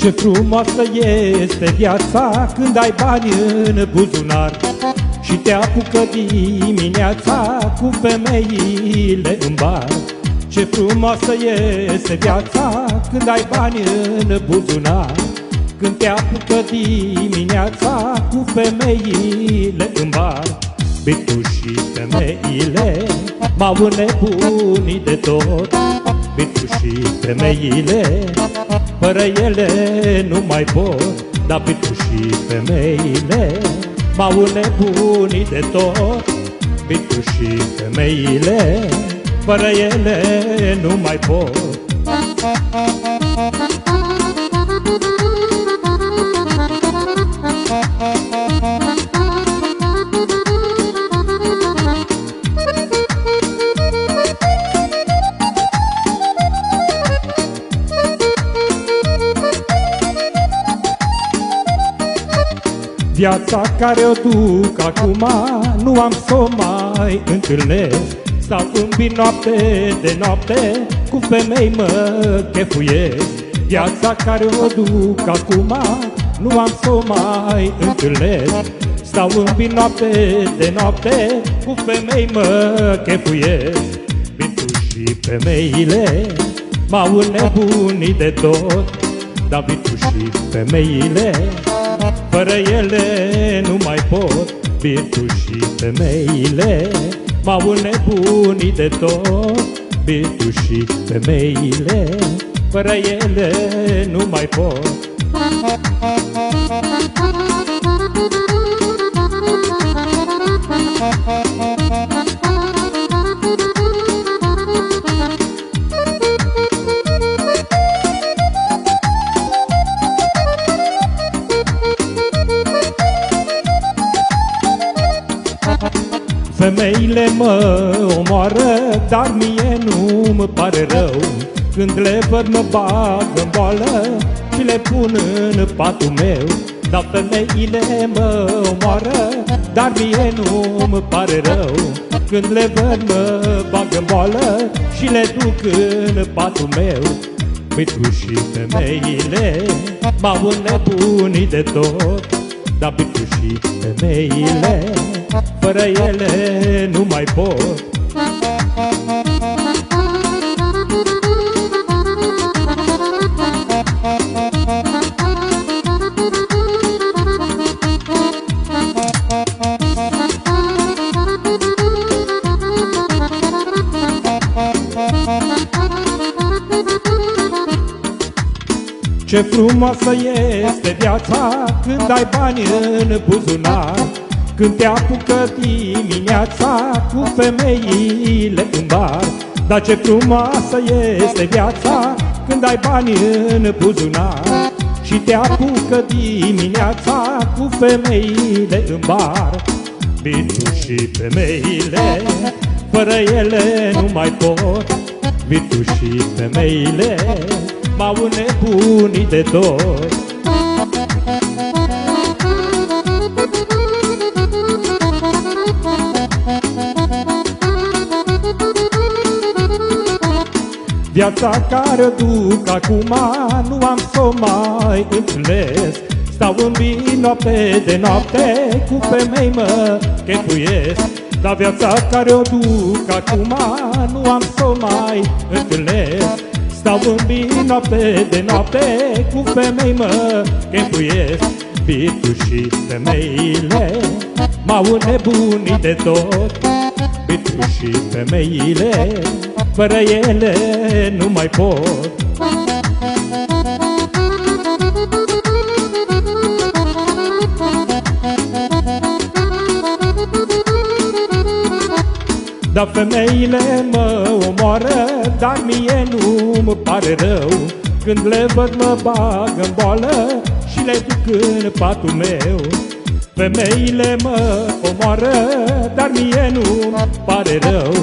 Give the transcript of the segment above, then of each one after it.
Ce frumoasă este viața când ai bani în buzunar și te apucă dimineața cu femeile în bar. Ce frumoasă este viața când ai bani în buzunar, când te apucă dimineața cu femeile în bar. Bitu și femeile m-au înnebunit de tot, Bitu și femeile, fără ele nu mai pot. Dar Bitu și femeile m-au înnebunit de tot, Bitu și femeile, fără ele nu mai pot. Viața care o duc acum nu am să o mai întâlnesc. Stau în bir noapte de noapte, cu femei mă chefuiesc. Viața care o duc acum nu am să o mai întâlnesc. Stau în bir noapte de noapte, cu femei mă chefuiesc. Bitu și femeile m-au înnebunit de tot, dar Bitu și femeile, fără ele nu mai pot. Bitu și femeile m-au înnebunit de tot, Bitu și femeile, fără ele nu mai pot. Femeile mă omoară, dar mie nu-mi pare rău. Când le văd mă bag în boală și le pun în patul meu. Dar femeile mă omoară, dar mie nu-mi pare rău. Când le văd mă bag în boală și le duc în patul meu. Bitu și femeile m-au înnebunit de tot, dar Bitu și femeile, fără ele nu mai pot. Ce frumoasă este viața când ai bani în buzunar, când te apucă dimineața cu femeile în bar. Dar ce frumoasă este viața când ai bani în buzunar și te apucă dimineața cu femeile în bar. Bitu și femeile, fără ele nu mai pot. Bitu și femeile m-au înnebunit de tot. Viața care o duc acum nu am să o mai întâlnesc. Stau în bir noapte de noapte, cu femei mă chefuiesc. Dar viața care o duc acum nu am să o mai întâlnesc. Stau în bir noapte de noapte, cu femei mă chefuiesc. Bitu și femeile m-au înnebunit de tot, Bitu și femeile, fără ele nu mai pot. Dar femeile mă omoară, dar mie nu-mi pare rău. Când le văd mă bag în boală și le duc în patul meu. Femeile mă omoară, dar mie nu-mi pare rău.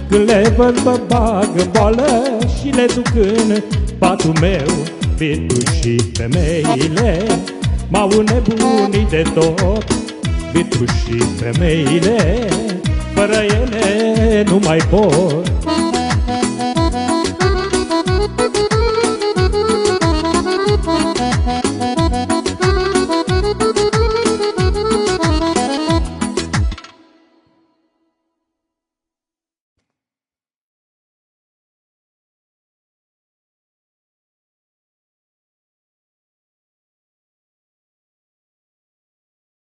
Când le văd mă bag în boală și le duc în patul meu. Bitu și femeile m-au înnebunit de tot, Bitu și femeile, fără ele nu mai pot.